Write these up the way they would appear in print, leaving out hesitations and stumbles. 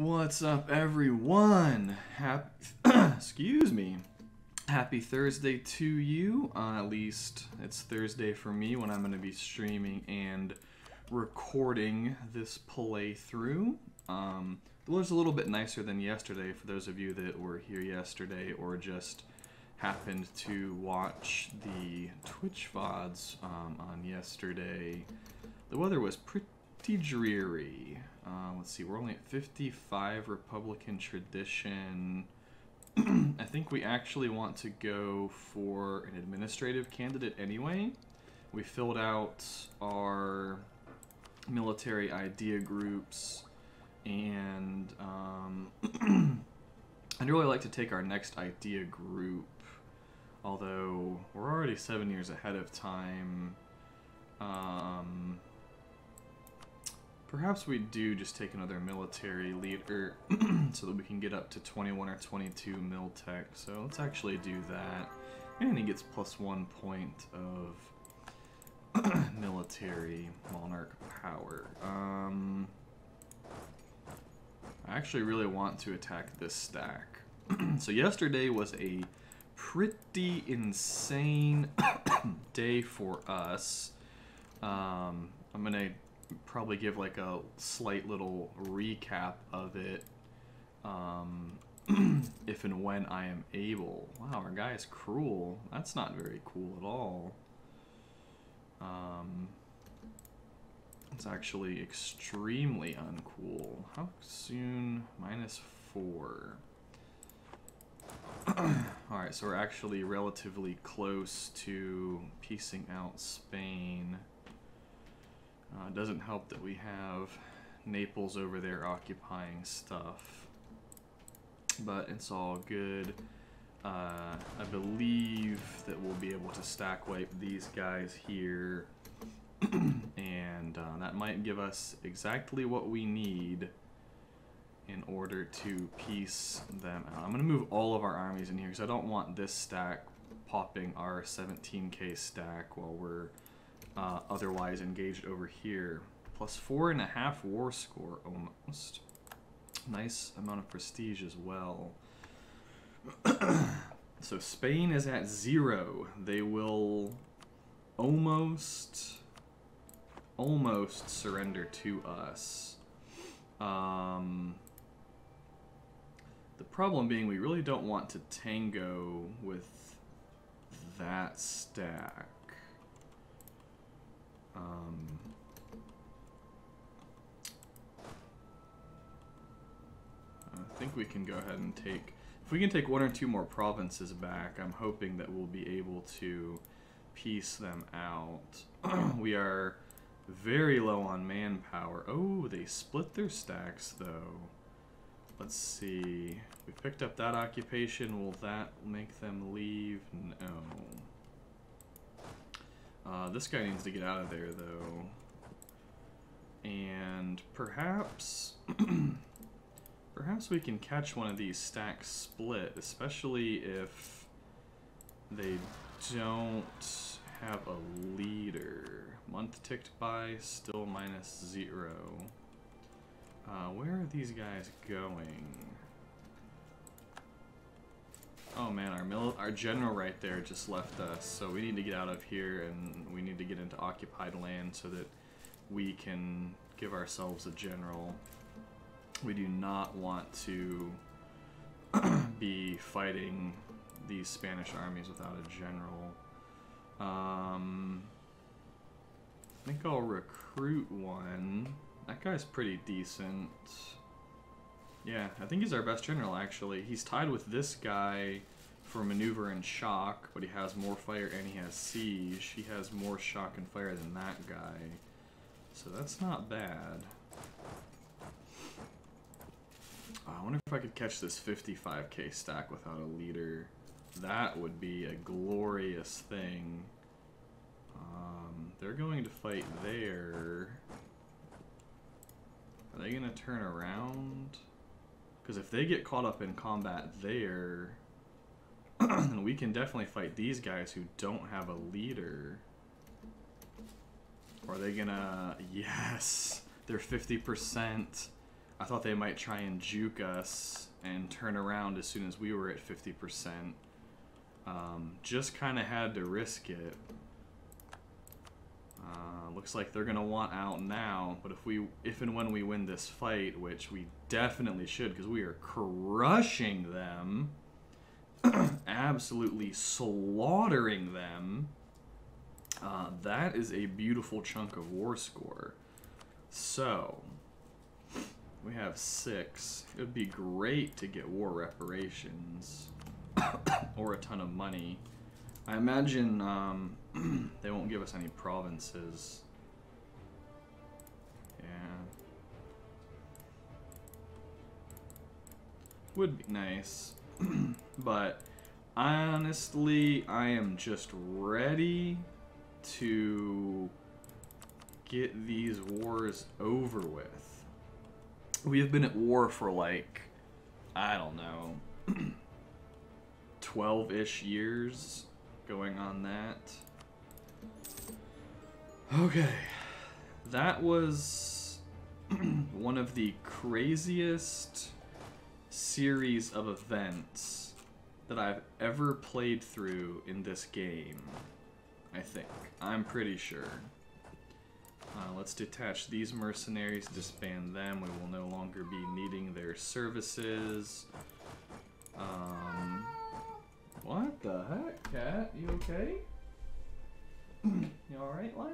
What's up, everyone? Excuse me. Happy Thursday to you. At least it's Thursday for me when I'm going to be streaming and recording this playthrough. The weather's a little bit nicer than yesterday for those of you that were here yesterday or just happened to watch the Twitch VODs on yesterday. The weather was pretty dreary. Let's see, we're only at 55 Republican tradition. I think we actually want to go for an administrative candidate anyway. We filled out our military idea groups, and I'd really like to take our next idea group, although we're already 7 years ahead of time. Perhaps we do just take another military leader so that we can get up to 21 or 22 mil tech. So let's actually do that. And he gets +1 point of military monarch power. I actually really want to attack this stack. So yesterday was a pretty insane day for us. I'm going to probably give like a slight little recap of it if and when I am able. Wow, our guy is cruel. That's not very cool at all. It's actually extremely uncool. How soon? -4. Alright, so we're actually relatively close to piecing out Spain. It doesn't help that we have Naples over there occupying stuff, but it's all good. I believe that we'll be able to stack wipe these guys here, and that might give us exactly what we need in order to piece them out. I'm going to move all of our armies in here because I don't want this stack popping our 17k stack while we're otherwise engaged over here. +4.5 war score almost. Nice amount of prestige as well. So Spain is at 0. They will almost surrender to us. The problem being we really don't want to tango with that stack. I think we can go ahead and take, if we can take 1 or 2 more provinces back, I'm hoping that we'll be able to piece them out. We are very low on manpower. Oh, they split their stacks though. Let's see. We picked up that occupation. Will that make them leave? No. This guy needs to get out of there, though. And perhaps... perhaps we can catch one of these stacks split, especially if they don't have a leader. Month ticked by, still -0. Where are these guys going? Oh man, our general right there just left us, so we need to get out of here and we need to get into occupied land so that we can give ourselves a general. We do not want to be fighting these Spanish armies without a general. I think I'll recruit one. That guy's pretty decent. Yeah, I think he's our best general, actually. He's tied with this guy for maneuver and shock, but he has more fire and he has siege. He has more shock and fire than that guy. So that's not bad. I wonder if I could catch this 55k stack without a leader. That would be a glorious thing. They're going to fight there. Are they going to turn around? Because if they get caught up in combat there, then we can definitely fight these guys who don't have a leader. Or are they gonna... Yes! They're 50%. I thought they might try and juke us and turn around as soon as we were at 50%. Just kind of had to risk it. Looks like they're gonna want out now, but if and when we win this fight, which we definitely should, because we are crushing them, absolutely slaughtering them, that is a beautiful chunk of war score. So, we have 6. It would be great to get war reparations, or a ton of money. I imagine they won't give us any provinces. Yeah. Would be nice. But honestly, I am just ready to get these wars over with. We have been at war for like, I don't know, 12-ish years going on that. Okay, that was one of the craziest series of events that I've ever played through in this game, I think. I'm pretty sure. Let's detach these mercenaries, disband them. We will no longer be needing their services. What the heck, cat? You okay? You alright, Lila?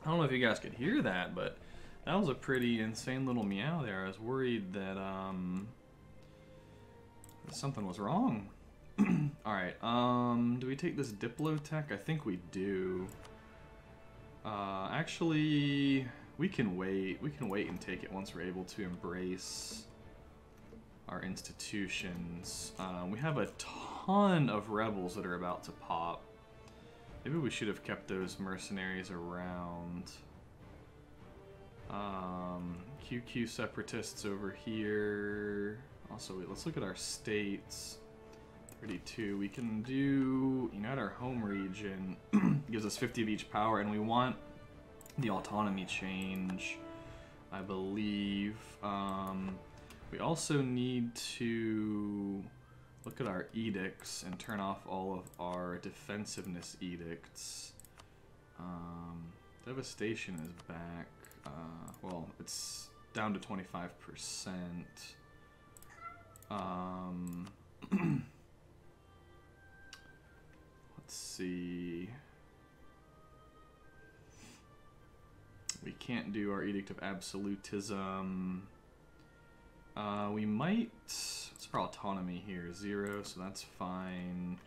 I don't know if you guys could hear that, but that was a pretty insane little meow there. I was worried that, something was wrong. Alright, do we take this Diplotech? I think we do. Actually, we can wait. We can wait and take it once we're able to embrace our institutions. We have a ton of rebels that are about to pop. Maybe we should have kept those mercenaries around. QQ separatists over here. Also, wait, let's look at our states. 32. We can do unite our home region. Gives us 50 of each power, and we want the autonomy change, I believe. We also need to look at our edicts and turn off all of our defensiveness edicts. Devastation is back. Well, it's down to 25%. Let's see. We can't do our Edict of Absolutism. We might... What's our autonomy here? 0, so that's fine.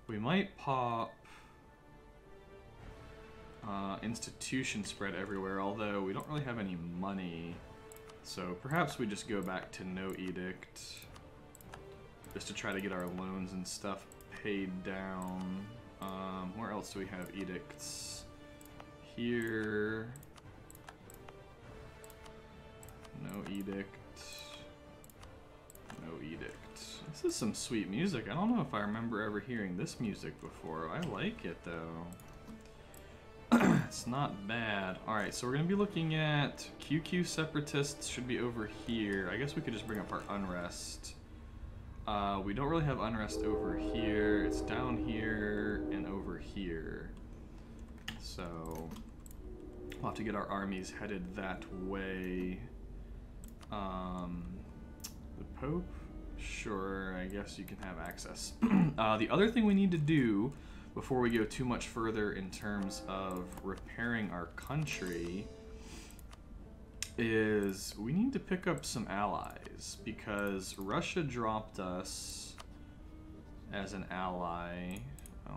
We might pop institution spread everywhere, although we don't really have any money. So perhaps we just go back to no edict, just to try to get our loans and stuff paid down. Where else do we have edicts? Here. No edict. No edict. This is some sweet music. I don't know if I remember ever hearing this music before. I like it though. It's not bad. Alright, so we're going to be looking at QQ separatists should be over here. I guess we could just bring up our unrest. We don't really have unrest over here. It's down here and over here. So we'll have to get our armies headed that way. The Pope? Sure, I guess you can have access. The other thing we need to do before we go too much further in terms of repairing our country is we need to pick up some allies, because Russia dropped us as an ally.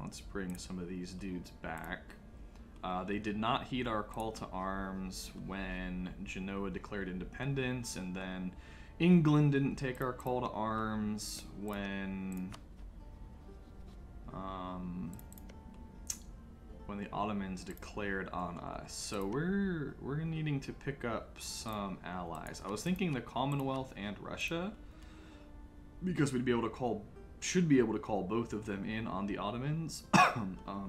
Let's bring some of these dudes back. They did not heed our call to arms when Genoa declared independence, and then England didn't take our call to arms when the Ottomans declared on us. So we're needing to pick up some allies. I was thinking the Commonwealth and Russia, because we'd be able to should be able to call both of them in on the Ottomans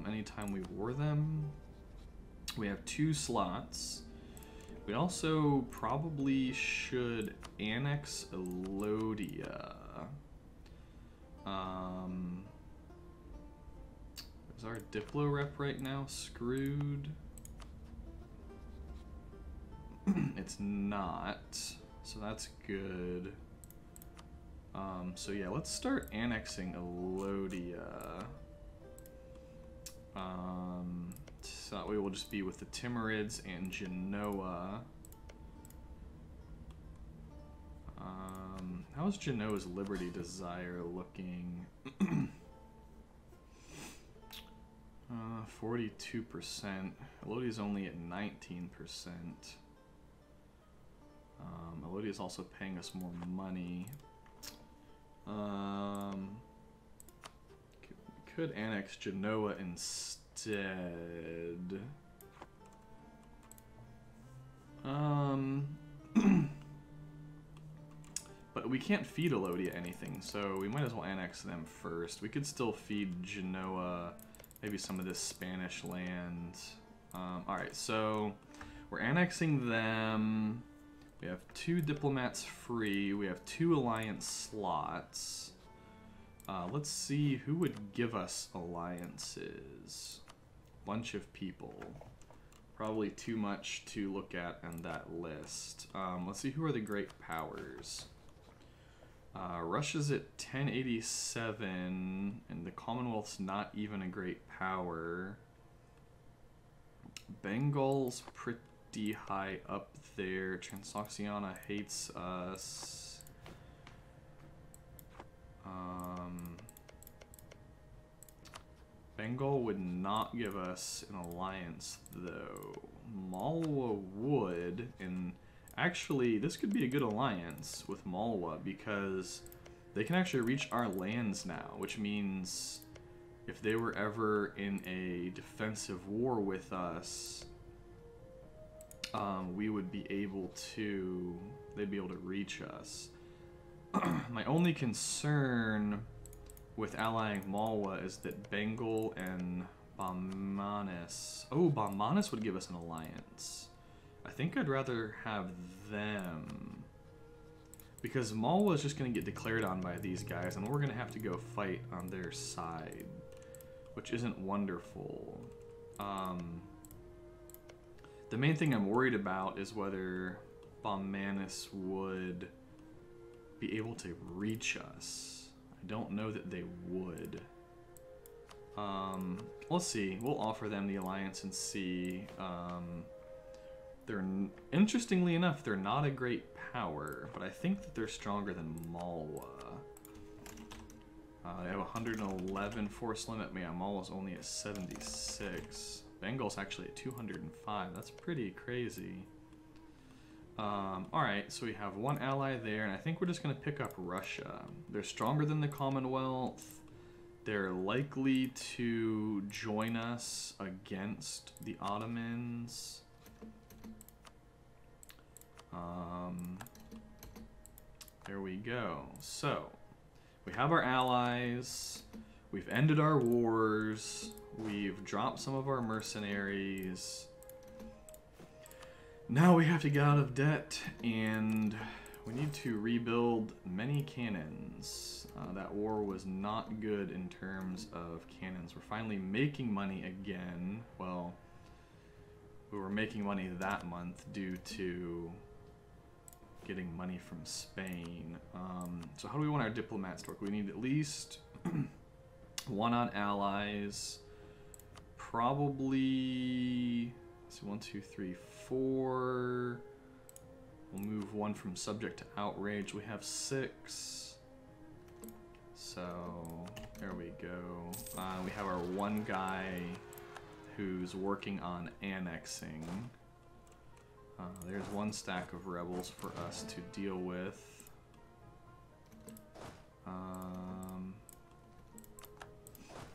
anytime we war them. We have 2 slots. We also probably should annex Elodia. Is our Diplo rep right now screwed? It's not, so that's good. So yeah, let's start annexing Elodia. So that way we'll just be with the Timurids and Genoa. How's Genoa's Liberty Desire looking? 42%. Elodia's only at 19%. Elodia's also paying us more money. Could annex Genoa instead. But we can't feed Elodia anything, so we might as well annex them first. We could still feed Genoa maybe some of this Spanish land. Alright, so we're annexing them. We have 2 diplomats free. We have 2 alliance slots. Let's see who would give us alliances. Bunch of people. Probably too much to look at in that list. Let's see who are the great powers. Russia's at 1087, and the Commonwealth's not even a great power. Bengal's pretty high up there. Transoxiana hates us. Bengal would not give us an alliance, though. Malwa would, and actually, this could be a good alliance with Malwa because they can actually reach our lands now, which means if they were ever in a defensive war with us, we would be able to, they'd be able to reach us. My only concern with allying Malwa is that Bengal and Bamanis, Bamanis would give us an alliance. I think I'd rather have them, because Malwa is just going to get declared on by these guys, and we're going to have to go fight on their side, which isn't wonderful. The main thing I'm worried about is whether Bamanis would be able to reach us. I don't know that they would. Let's see. We'll offer them the alliance and see. Interestingly enough, they're not a great power, but I think that they're stronger than Malwa. They have 111 force limit. Yeah, Malwa's only at 76. Bengal's actually at 205. That's pretty crazy. Alright, so we have one ally there, and I think we're just going to pick up Russia. They're stronger than the Commonwealth. They're likely to join us against the Ottomans. There we go. So, we have our allies. We've ended our wars. We've dropped some of our mercenaries. Now we have to get out of debt, and we need to rebuild many cannons. That war was not good in terms of cannons. We're finally making money again. Well, we were making money that month due to getting money from Spain. So how do we want our diplomats to work? We need at least one on allies. Probably, let's see, 1, 2, 3, 4. We'll move one from subject to outrage. We have 6. So there we go. We have our one guy who's working on annexing. There's one stack of rebels for us to deal with.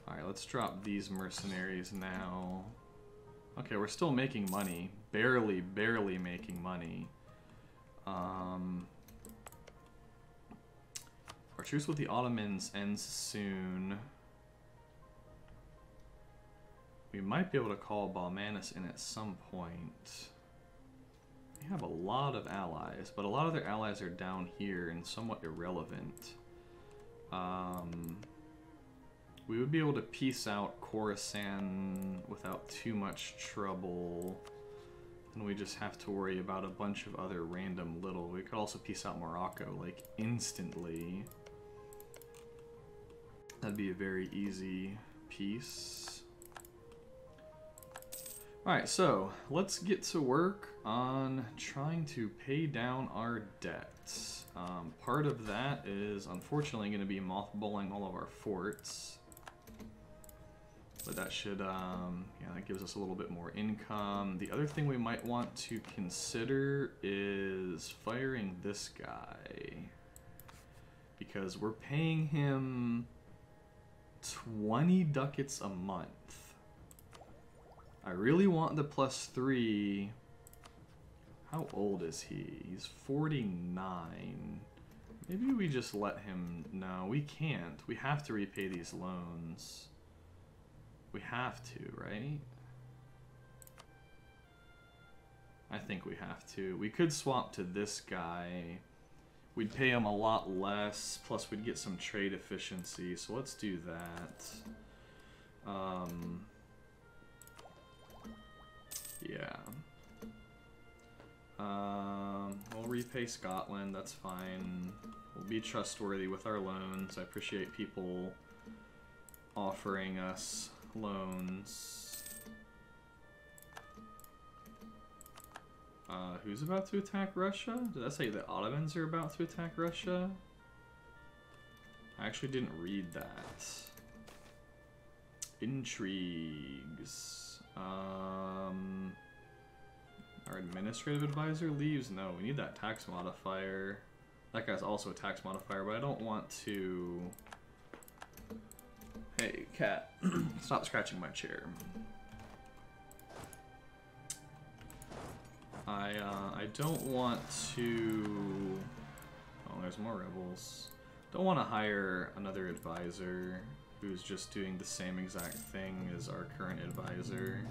Alright, let's drop these mercenaries now. Okay, we're still making money. Barely making money. Our truce with the Ottomans ends soon. We might be able to call Balmanis in at some point. have a lot of allies, but a lot of their allies are down here and somewhat irrelevant. We would be able to piece out Khorasan without too much trouble. And we just have to worry about a bunch of other random little... We could also piece out Morocco, like, instantly. That'd be a very easy piece. Alright, so let's get to work on trying to pay down our debts. Part of that is unfortunately going to be mothballing all of our forts. But that should, yeah, that gives us a little bit more income. The other thing we might want to consider is firing this guy. Because we're paying him 20 ducats a month. I really want the +3. How old is he? He's 49. Maybe we just let him... No, we can't. We have to repay these loans. We have to, right? I think we have to. We could swap to this guy. We'd pay him a lot less, plus we'd get some trade efficiency, so let's do that. Yeah. We'll repay Scotland, that's fine. We'll be trustworthy with our loans. I appreciate people offering us loans. Who's about to attack Russia? Did I say the Ottomans are about to attack Russia? I actually didn't read that. Intrigues. Our administrative advisor leaves? No, we need that tax modifier. That guy's also a tax modifier, but I don't want to... Hey, cat. Stop scratching my chair. I don't want to... Oh, there's more rebels. Don't want to hire another advisor who's just doing the same exact thing as our current advisor.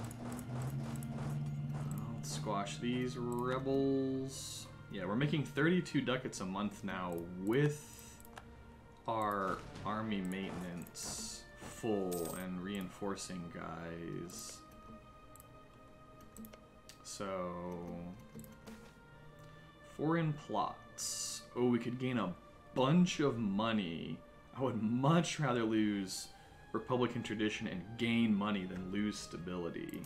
Let's squash these rebels. Yeah, we're making 32 ducats a month now with our army maintenance full and reinforcing guys. So, foreign plots. Oh, we could gain a bunch of money. I would much rather lose Republican tradition and gain money than lose stability.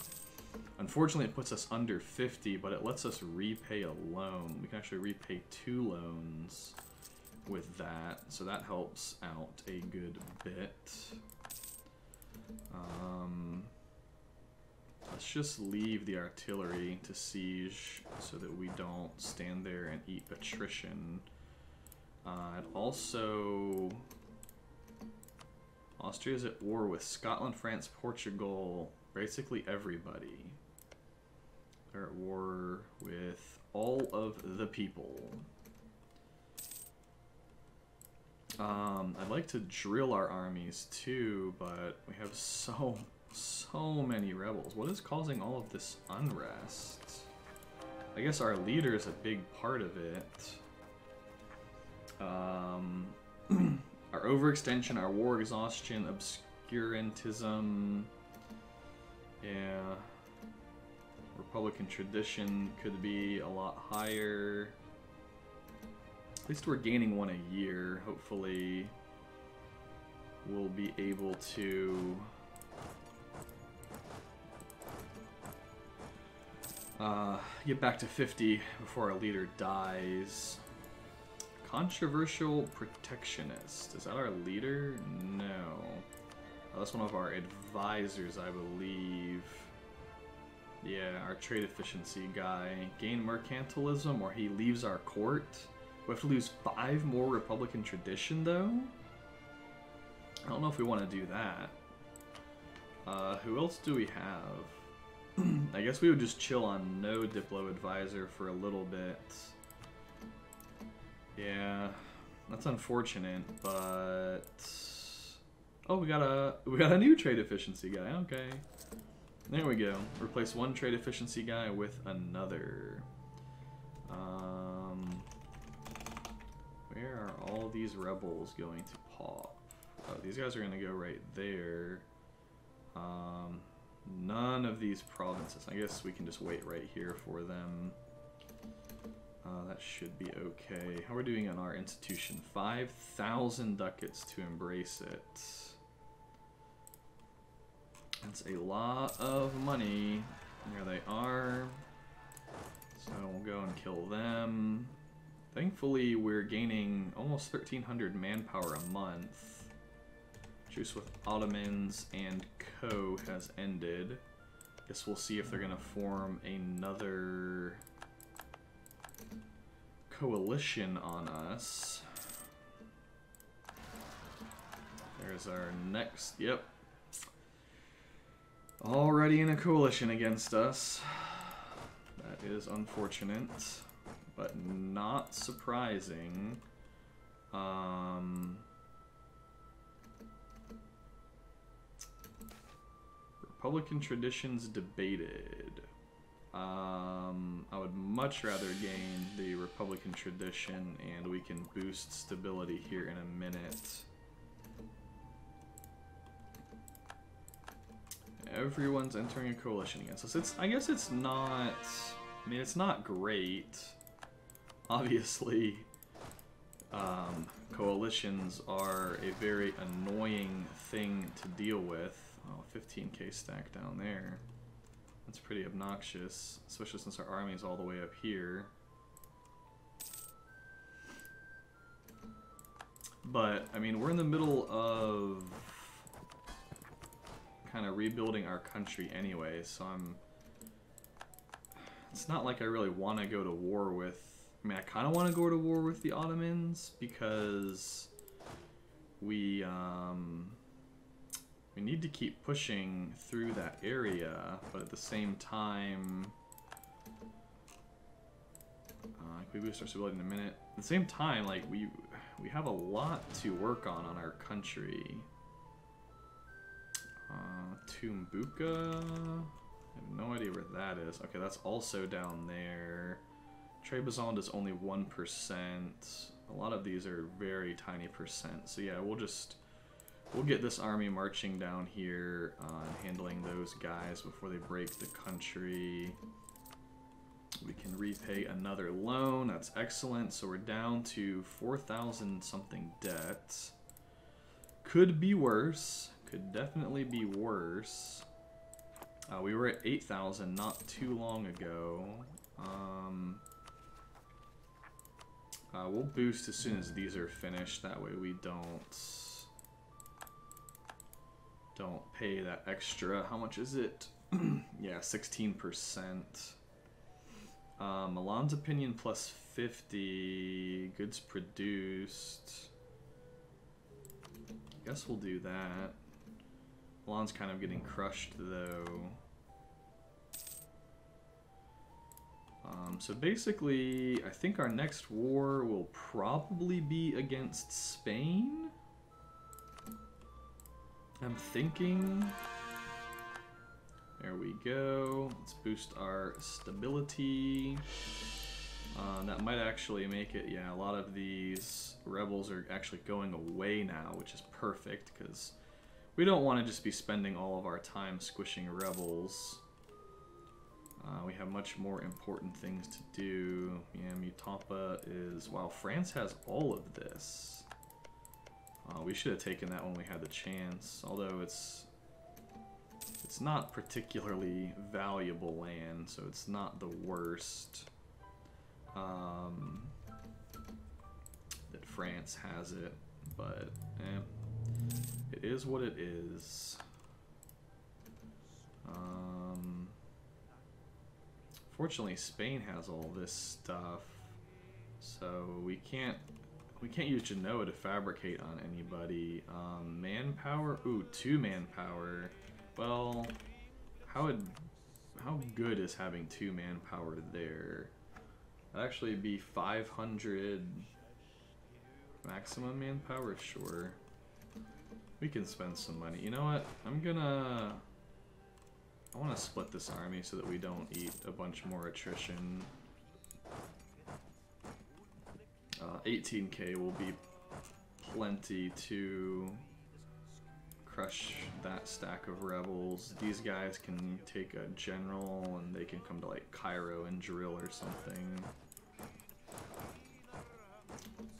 Unfortunately, it puts us under 50, but it lets us repay a loan. We can actually repay 2 loans with that, so that helps out a good bit. Let's just leave the artillery to siege so that we don't stand there and eat attrition. And also, Austria's at war with Scotland, France, Portugal, basically everybody. They're at war with all of the people. I'd like to drill our armies too, but we have so many rebels. What is causing all of this unrest? I guess our leader is a big part of it. Our overextension, our war exhaustion, obscurantism. Yeah. Republican tradition could be a lot higher. At least we're gaining 1 a year. Hopefully we'll be able to get back to 50 before our leader dies. Controversial protectionist. Is that our leader? No. Oh, that's one of our advisors, I believe. Yeah, our trade efficiency guy. Gain mercantilism, or he leaves our court. We have to lose 5 more Republican tradition, though? I don't know if we want to do that. Who else do we have? I guess we would just chill on no Diplo advisor for a little bit. Yeah, that's unfortunate, but... Oh, we got a new trade efficiency guy, okay. There we go. Replace 1 trade efficiency guy with another. Where are all these rebels going to pop? Oh, these guys are going to go right there. None of these provinces. I guess we can just wait right here for them. That should be okay. How are we doing on our institution? 5,000 ducats to embrace it. That's a lot of money. There they are. So we'll go and kill them. Thankfully, we're gaining almost 1,300 manpower a month. Truce with Ottomans and Co. has ended. Guess we'll see if they're going to form another coalition on us. There's our next, yep. Already in a coalition against us. That is unfortunate, but not surprising. Republican traditions debated. I would much rather gain the Republican tradition, and we can boost stability here in a minute. Everyone's entering a coalition against us. I guess it's not... I mean, it's not great. Obviously, coalitions are a very annoying thing to deal with. Oh, 15k stack down there. That's pretty obnoxious, especially since our army is all the way up here. But, I mean, we're in the middle of kind of rebuilding our country anyway, so it's not like I really want to go to war with... I mean, I kind of want to go to war with the Ottomans because we need to keep pushing through that area, but at the same time, we boost our stability in a minute. At the same time, like we have a lot to work on our country. Tumbuka, I have no idea where that is. Okay, that's also down there. Trebizond is only 1%. A lot of these are very tiny percent. So yeah, we'll get this army marching down here and handling those guys before they break the country. We can repay another loan. That's excellent. So we're down to 4,000 something debt. Could be worse. Could definitely be worse. We were at 8,000 not too long ago. We'll boost as soon as these are finished. That way we don't pay that extra. How much is it? Yeah, 16%. Milan's opinion plus 50. Goods produced. Guess we'll do that. Milan's kind of getting crushed though. So basically, I think our next war will probably be against Spain. I'm thinking. There we go. Let's boost our stability. That might actually make it, yeah, a lot of these rebels are actually going away now, which is perfect, because we don't want to just be spending all of our time squishing rebels. We have much more important things to do. Yeah, Mutapa is... Wow, France has all of this. We should have taken that when we had the chance, although it's not particularly valuable land, so it's not the worst that France has it, but it is what it is. Fortunately, Spain has all this stuff, so we can't use Genoa to fabricate on anybody. Manpower, ooh, 2 manpower. Well, how good is having 2 manpower there? That'd actually be 500 maximum manpower, sure. We can spend some money. You know what? I want to split this army so that we don't eat a bunch more attrition. 18k will be plenty to crush that stack of rebels. These guys can take a general and they can come to like Cairo and drill or something.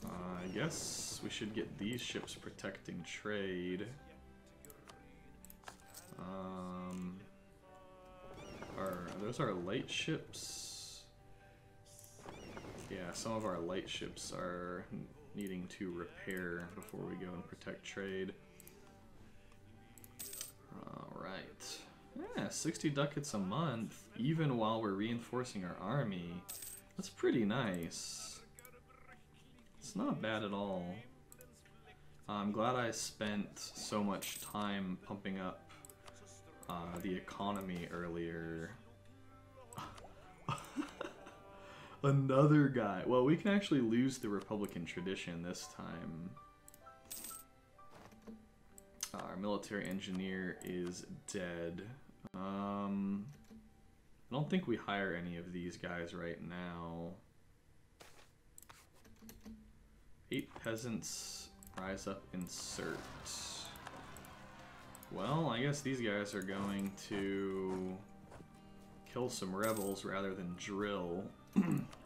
I guess we should get these ships protecting trade. Are those our light ships? Yeah, some of our light ships are needing to repair before we go and protect trade. Alright. Yeah, 60 ducats a month, even while we're reinforcing our army. That's pretty nice. It's not bad at all. I'm glad I spent so much time pumping up the economy earlier. Another guy. Well, we can actually lose the Republican tradition this time. Our military engineer is dead. I don't think we hire any of these guys right now. 8 peasants rise up, insert. Well, I guess these guys are going to kill some rebels rather than drill.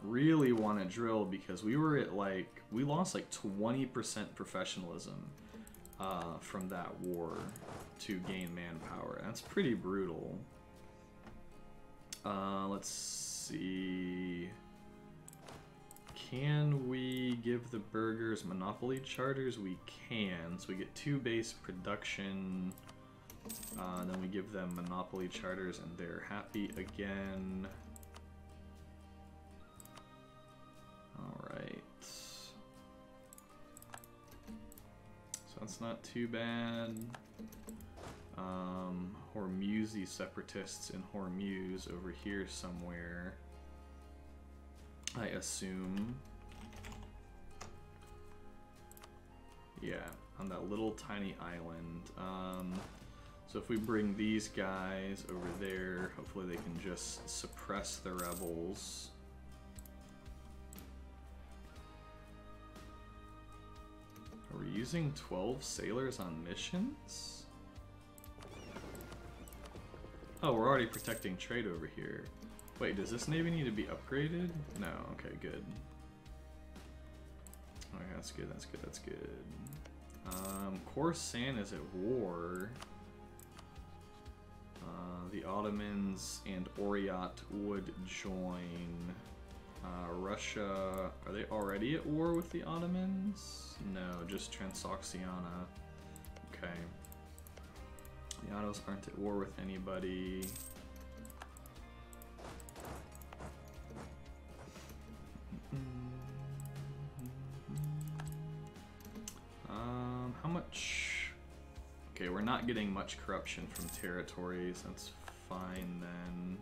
Really want to drill because we were at like, we lost like 20% professionalism from that war to gain manpower. That's pretty brutal. Let's see. Can we give the burghers monopoly charters? We can. So we get 2 base production. And then we give them monopoly charters and they're happy again. Alright. So that's not too bad. Hormuzi separatists in Hormuz over here somewhere, I assume. Yeah, on that little tiny island. So if we bring these guys over there, hopefully they can just suppress the rebels. Are we using 12 sailors on missions? Oh, we're already protecting trade over here. Wait, does this navy need to be upgraded? No, okay, good. Okay, that's good, that's good, that's good. Khorasan is at war. The Ottomans and Oryat would join. Russia, are they already at war with the Ottomans? No, just Transoxiana. Okay. The Ottos aren't at war with anybody. How much? Okay, we're not getting much corruption from territories. That's fine then.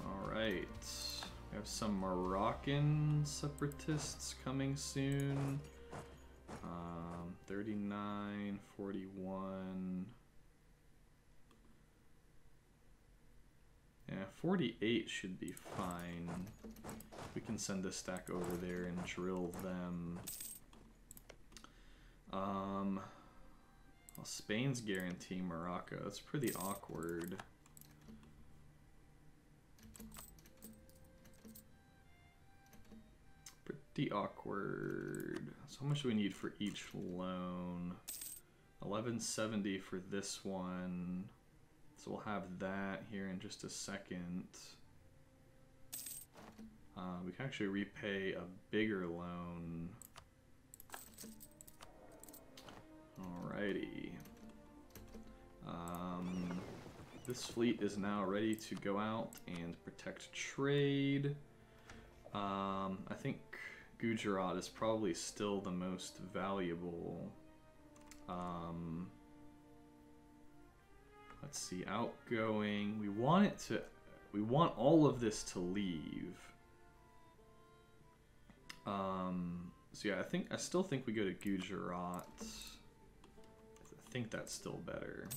Alright. We have some Moroccan separatists coming soon. 39, 41. Yeah, 48 should be fine. We can send a stack over there and drill them. Well, Spain's guaranteeing Morocco. That's pretty awkward. Pretty awkward. So how much do we need for each loan? 1170 for this one. So we'll have that here in just a second. We can actually repay a bigger loan. Alrighty. This fleet is now ready to go out and protect trade. I think Gujarat is probably still the most valuable. Let's see, outgoing. We want all of this to leave. So yeah, I still think we go to Gujarat. I think that's still better.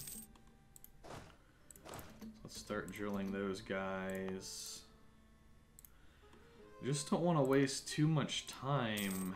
So let's start drilling those guys. I just don't want to waste too much time